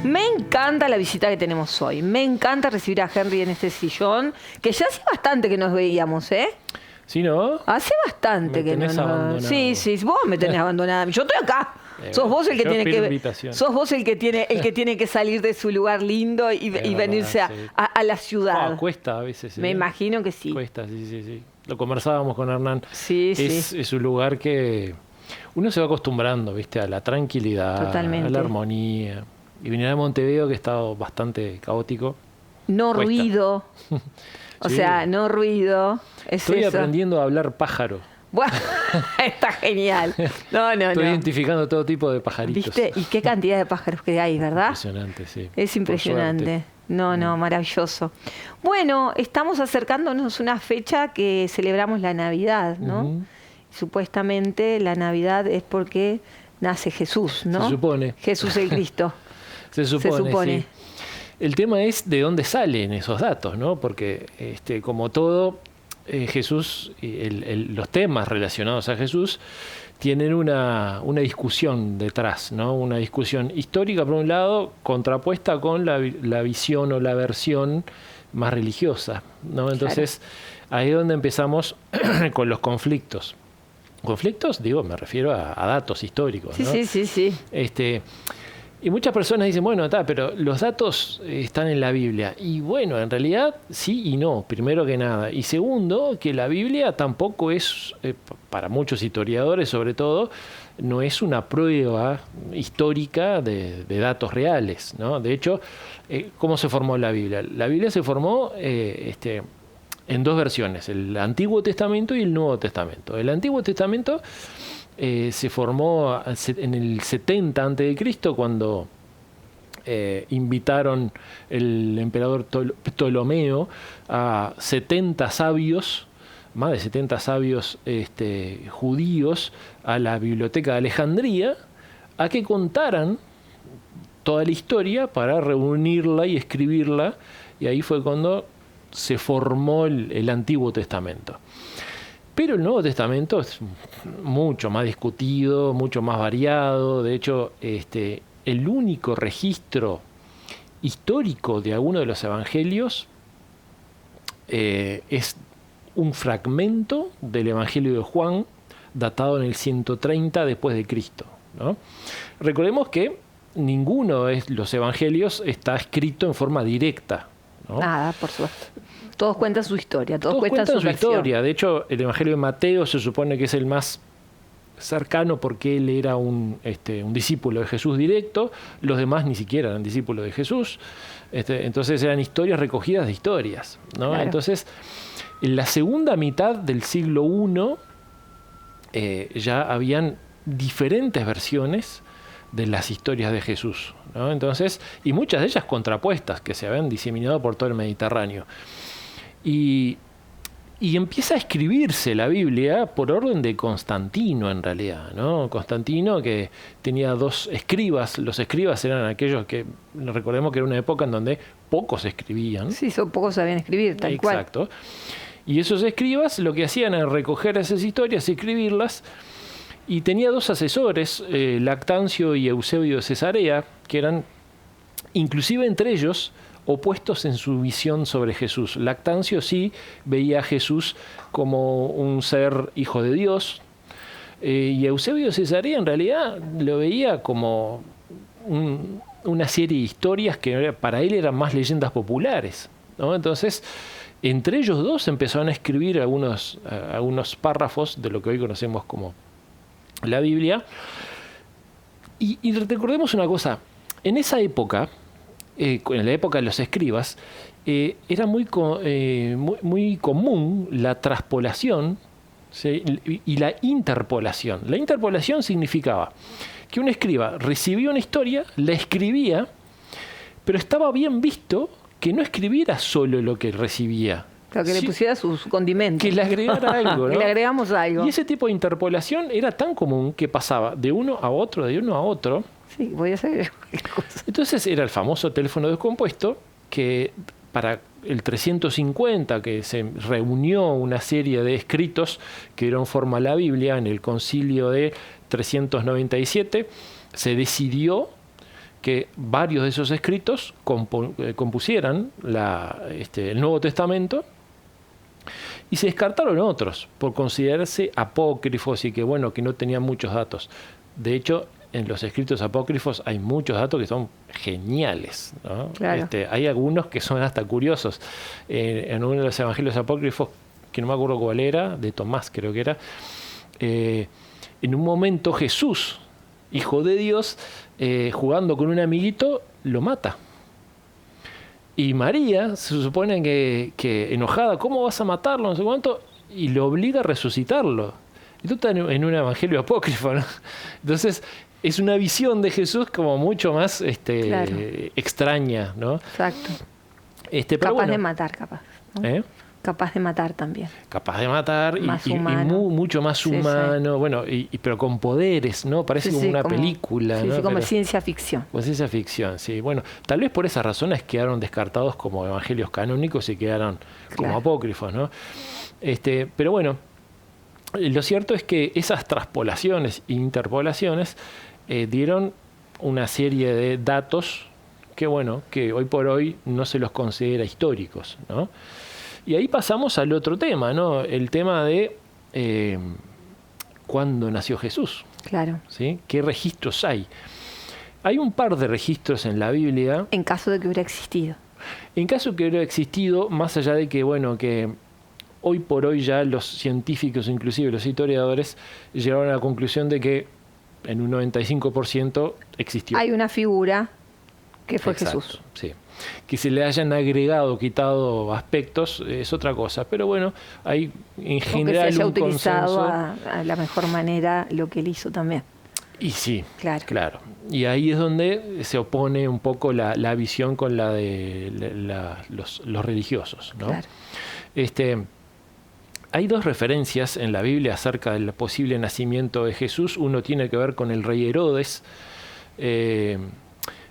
Me encanta la visita que tenemos hoy. Me encanta recibir a Henry en este sillón, que ya hace bastante que nos veíamos, ¿eh? ¿Sí, no? Hace bastante que no nos... abandonado. Sí, vos me tenés abandonada. Yo estoy acá. Sos vos el que tiene que... Sos vos el que tiene que salir de su lugar lindo y venirse a la ciudad. Cuesta a veces. Me imagino que sí. Cuesta, sí. Lo conversábamos con Hernán. Sí. Es un lugar que uno se va acostumbrando, ¿viste? A la tranquilidad, totalmente, a la armonía. Y venir a Montevideo, que ha estado bastante caótico. No cuesta. Ruido. O sea, no ruido. Estoy aprendiendo a hablar pájaro. Bueno, está genial. Estoy identificando todo tipo de pajaritos. ¿Viste? Y qué cantidad de pájaros que hay, ¿verdad? Impresionante, sí. Es impresionante. Maravilloso. Bueno, estamos acercándonos a una fecha que celebramos la Navidad, ¿no? Supuestamente la Navidad es porque nace Jesús, ¿no? Se supone. Jesús el Cristo. Se supone. Sí. El tema es de dónde salen esos datos, ¿no? Porque como todo, Jesús, los temas relacionados a Jesús tienen una discusión detrás, ¿no? Una discusión histórica por un lado, contrapuesta con la visión o la versión más religiosa, ¿no? Entonces, ahí es donde empezamos con los conflictos. ¿Conflictos? Digo, me refiero a datos históricos, ¿no? Sí. Y muchas personas dicen, bueno, pero los datos están en la Biblia. Y bueno, en realidad sí y no, primero que nada. Y segundo, que la Biblia tampoco es, para muchos historiadores sobre todo, no es una prueba histórica de datos reales, ¿no? De hecho, ¿cómo se formó la Biblia? La Biblia se formó en dos versiones, el Antiguo Testamento y el Nuevo Testamento. El Antiguo Testamento se formó en el 70 a.C., cuando invitaron el emperador Ptolomeo a 70 sabios, más de 70 sabios judíos, a la biblioteca de Alejandría, a que contaran toda la historia para reunirla y escribirla, y ahí fue cuando se formó el Antiguo Testamento. Pero el Nuevo Testamento es mucho más discutido, mucho más variado. De hecho, el único registro histórico de alguno de los evangelios es un fragmento del Evangelio de Juan, datado en el 130 después de Cristo, ¿no? Recordemos que ninguno de los evangelios está escrito en forma directa, ¿no? Nada, por supuesto. Todos cuentan su historia, todos cuentan su historia. De hecho, el Evangelio de Mateo se supone que es el más cercano porque él era un discípulo de Jesús directo. Los demás ni siquiera eran discípulos de Jesús. Entonces eran historias recogidas de historias, ¿no? Claro. Entonces, en la segunda mitad del siglo I ya habían diferentes versiones de las historias de Jesús, ¿no? Entonces, y muchas de ellas contrapuestas, que se habían diseminado por todo el Mediterráneo. Y empieza a escribirse la Biblia por orden de Constantino, en realidad, ¿no? Constantino, que tenía dos escribas. Los escribas eran aquellos que, recordemos que era una época en donde pocos escribían. Sí, pocos sabían escribir, tal cual. Exacto. Y esos escribas lo que hacían era recoger esas historias y escribirlas. Y tenía dos asesores, Lactancio y Eusebio de Cesarea, que eran, inclusive entre ellos, opuestos en su visión sobre Jesús. Lactancio sí veía a Jesús como un ser hijo de Dios, y Eusebio de Cesarea en realidad lo veía como una serie de historias que para él eran más leyendas populares, ¿no? Entonces, entre ellos dos empezaron a escribir algunos párrafos de lo que hoy conocemos como la Biblia. Y recordemos una cosa, en esa época, en la época de los escribas, era muy común la traspolación, ¿sí? Y la interpolación. La interpolación significaba que un escriba recibía una historia, la escribía, pero estaba bien visto que no escribiera solo lo que recibía. Claro, que le pusiera su condimento. Que le agregara algo, ¿no? Que le agregamos algo. Y ese tipo de interpolación era tan común que pasaba de uno a otro, de uno a otro. Sí, voy a hacer cualquier cosa. Entonces era el famoso teléfono descompuesto, que para el 350, que se reunió una serie de escritos que dieron forma a la Biblia en el concilio de 397, se decidió que varios de esos escritos compusieran el Nuevo Testamento, y se descartaron otros por considerarse apócrifos y que no tenían muchos datos. De hecho, en los escritos apócrifos hay muchos datos que son geniales, ¿no? Claro. Hay algunos que son hasta curiosos. En uno de los evangelios apócrifos, que no me acuerdo cuál era, de Tomás creo que era, en un momento Jesús, hijo de Dios, jugando con un amiguito, lo mata. Y María se supone que enojada, ¿cómo vas a matarlo? No sé cuánto, y lo obliga a resucitarlo. Esto está en un evangelio apócrifo, ¿no? Entonces, es una visión de Jesús como mucho más Claro. extraña, ¿no? Exacto. Pero Capaz de matar, capaz, ¿no? Capaz de matar también. Capaz de matar Más y mucho más Sí, humano, pero con poderes, ¿no? Parece Sí, como sí, una como- película, Sí, ¿no? sí, como Pero- ciencia ficción. Pues ciencia ficción, sí. Bueno, tal vez por esas razones quedaron descartados como evangelios canónicos y quedaron como Claro. apócrifos, ¿no? Pero bueno, lo cierto es que esas traspolaciones e interpolaciones dieron una serie de datos que hoy por hoy no se los considera históricos, ¿no? Y ahí pasamos al otro tema, ¿no? El tema de cuándo nació Jesús, Claro. ¿sí? ¿Qué registros hay? Hay un par de registros en la Biblia. En caso de que hubiera existido. En caso que hubiera existido, más allá de que hoy por hoy ya los científicos, inclusive los historiadores, llegaron a la conclusión de que en un 95% existió. Hay una figura que fue Exacto, Jesús. sí. Que se le hayan agregado, quitado aspectos, es otra cosa. Pero bueno, hay en O que se general haya un utilizado consenso. a la mejor manera lo que él hizo también. Y sí, Claro. claro. Y ahí es donde se opone un poco la visión con la de los religiosos, ¿no? Claro. Hay dos referencias en la Biblia acerca del posible nacimiento de Jesús. Uno tiene que ver con el rey Herodes.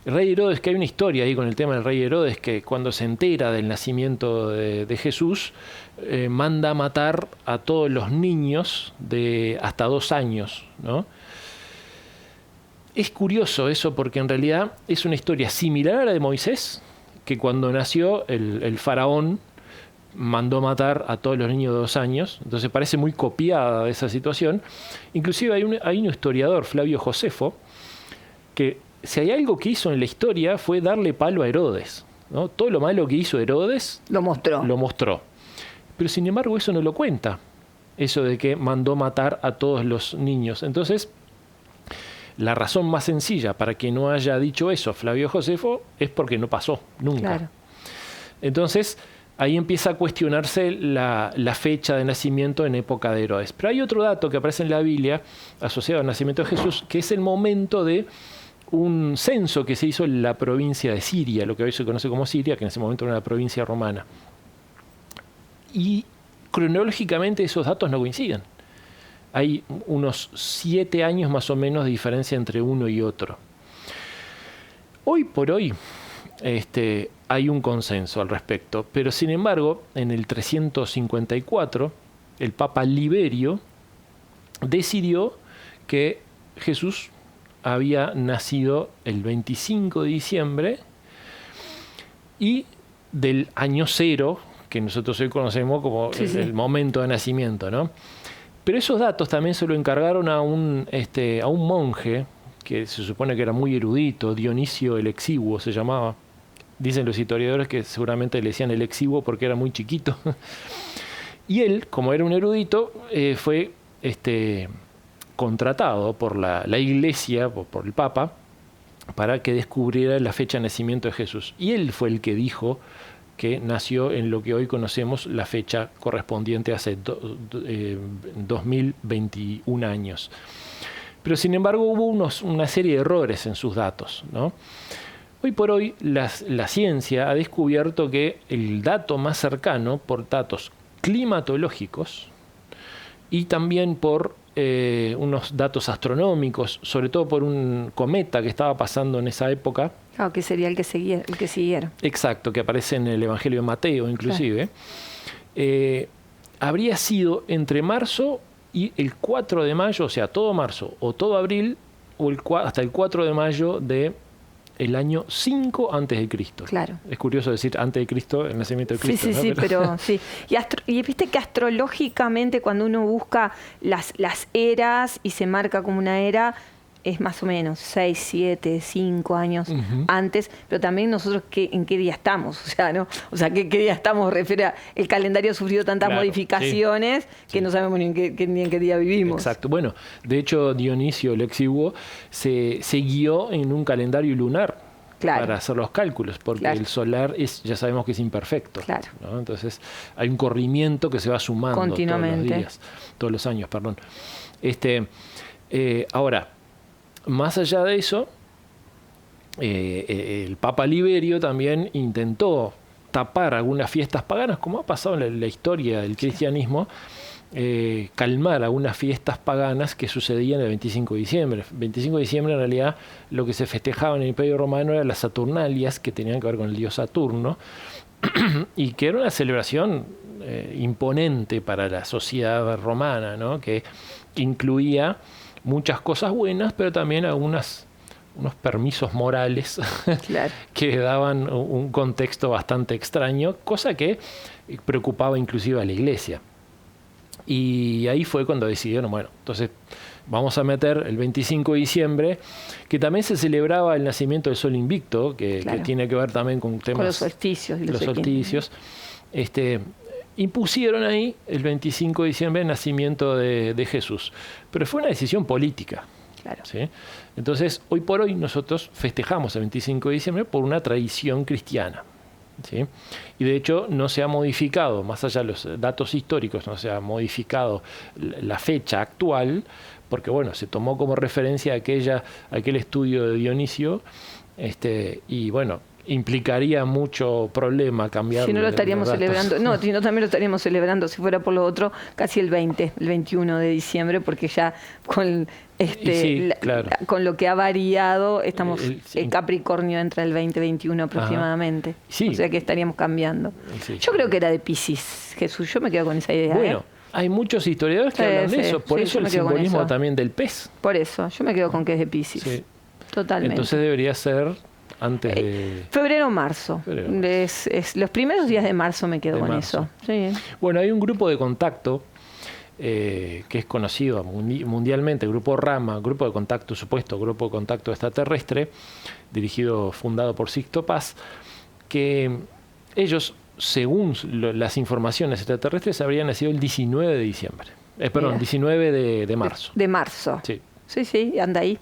El rey Herodes, que hay una historia ahí con el tema del rey Herodes, que cuando se entera del nacimiento de Jesús, manda a matar a todos los niños de hasta 2 años, ¿no? Es curioso eso porque en realidad es una historia similar a la de Moisés, que cuando nació el faraón mandó matar a todos los niños de 2 años, entonces parece muy copiada de esa situación. Inclusive hay un historiador, Flavio Josefo, que si hay algo que hizo en la historia fue darle palo a Herodes, ¿no? Todo lo malo que hizo Herodes Lo mostró. lo mostró. Pero sin embargo eso no lo cuenta, eso de que mandó matar a todos los niños. Entonces, la razón más sencilla para que no haya dicho eso Flavio Josefo es porque no pasó, nunca. Claro. Entonces, ahí empieza a cuestionarse la fecha de nacimiento en época de Herodes. Pero hay otro dato que aparece en la Biblia asociado al nacimiento de Jesús, que es el momento de un censo que se hizo en la provincia de Siria, lo que hoy se conoce como Siria, que en ese momento era una provincia romana. Y cronológicamente esos datos no coinciden. Hay unos 7 años más o menos de diferencia entre uno y otro. Hoy por hoy hay un consenso al respecto, pero sin embargo, en el 354, el Papa Liberio decidió que Jesús había nacido el 25 de diciembre y del año 0, que nosotros hoy conocemos como Sí, sí. el momento de nacimiento, ¿no? Pero esos datos también se lo encargaron a un monje que se supone que era muy erudito, Dionisio el Exiguo se llamaba. Dicen los historiadores que seguramente le decían el Exiguo porque era muy chiquito. Y él, como era un erudito, fue contratado por la iglesia, por el Papa, para que descubriera la fecha de nacimiento de Jesús. Y él fue el que dijo que nació en lo que hoy conocemos la fecha correspondiente hace 2021 años. Pero sin embargo hubo una serie de errores en sus datos, ¿no? Hoy por hoy la ciencia ha descubierto que el dato más cercano, por datos climatológicos y también por unos datos astronómicos, sobre todo por un cometa que estaba pasando en esa época. Claro, que sería el que siguiera. Exacto, que aparece en el Evangelio de Mateo inclusive. Claro. Habría sido entre marzo y el 4 de mayo, o sea, todo marzo o todo abril, o hasta el 4 de mayo de el año 5 antes de Cristo. Claro. Es curioso decir antes de Cristo, el nacimiento de Cristo. Sí, sí, ¿no? sí, pero sí. Y viste que astrológicamente cuando uno busca las eras y se marca como una era, es más o menos 6, 7, 5 años antes, pero también nosotros en qué día estamos, o sea, ¿no? O sea, ¿qué día estamos? Refiere a, el calendario ha sufrido tantas modificaciones que no sabemos ni en qué día vivimos. Exacto. Bueno, de hecho Dionisio el Exiguo se guió en un calendario lunar para hacer los cálculos, porque el solar ya sabemos que es imperfecto. Claro. ¿no? Entonces hay un corrimiento que se va sumando continuamente. Todos los días, todos los años, perdón. Ahora, más allá de eso, el Papa Liberio también intentó tapar algunas fiestas paganas, como ha pasado en la historia del cristianismo, calmar algunas fiestas paganas que sucedían el 25 de diciembre. El 25 de diciembre, en realidad, lo que se festejaba en el Imperio Romano eran las Saturnalias, que tenían que ver con el dios Saturno, y que era una celebración imponente para la sociedad romana, ¿no? Que incluía muchas cosas buenas, pero también unos permisos morales que daban un contexto bastante extraño, cosa que preocupaba inclusive a la Iglesia. Y ahí fue cuando decidieron, bueno, entonces vamos a meter el 25 de diciembre, que también se celebraba el nacimiento del Sol Invicto, que tiene que ver también con temas... Con los solsticios. Y los solsticios. Impusieron ahí el 25 de diciembre el nacimiento de Jesús. Pero fue una decisión política. Claro. ¿Sí? Entonces, hoy por hoy nosotros festejamos el 25 de diciembre por una tradición cristiana. ¿Sí? Y de hecho no se ha modificado, más allá de los datos históricos, no se ha modificado la fecha actual, porque bueno, se tomó como referencia aquel estudio de Dionisio, y bueno, implicaría mucho problema cambiar. Si no lo estaríamos celebrando, no, si no también lo estaríamos celebrando, si fuera por lo otro, casi el 21 de diciembre, porque ya con con lo que ha variado, estamos el Capricornio entra el 2021 aproximadamente. Sí. O sea que estaríamos cambiando. Sí. Yo creo que era de Piscis, Jesús, yo me quedo con esa idea. Bueno, hay muchos historiadores que hablan de eso, por eso el simbolismo también del pez. Por eso, yo me quedo con que es de Piscis. Sí. Totalmente. Entonces debería ser antes de... Febrero, marzo. Los primeros días de marzo me quedo con eso. Sí. Bueno, hay un grupo de contacto que es conocido mundialmente, el Grupo Rama, Grupo de Contacto, supuesto Grupo de Contacto Extraterrestre, fundado por Sixto Paz, que ellos, según las informaciones extraterrestres, habrían nacido el 19 de diciembre. 19 de marzo. De marzo. Sí. Sí, anda ahí.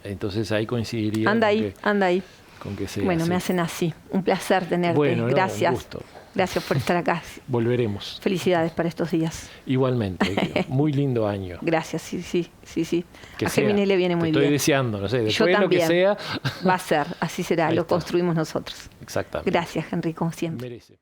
Entonces ahí coincidiría. Anda ahí. Con que sea bueno, así. me hacen así. Un placer tenerte. Bueno, gracias. Un gusto. Gracias por estar acá. Volveremos. Felicidades para estos días. Igualmente. Muy lindo año. Gracias, sí. Que a Géminis le viene muy bien. Estoy deseando, no sé. Después yo también. Lo que sea. Va a ser, así será. Ahí lo está. construimos nosotros. Exactamente. Gracias, Henry, como siempre. Merece.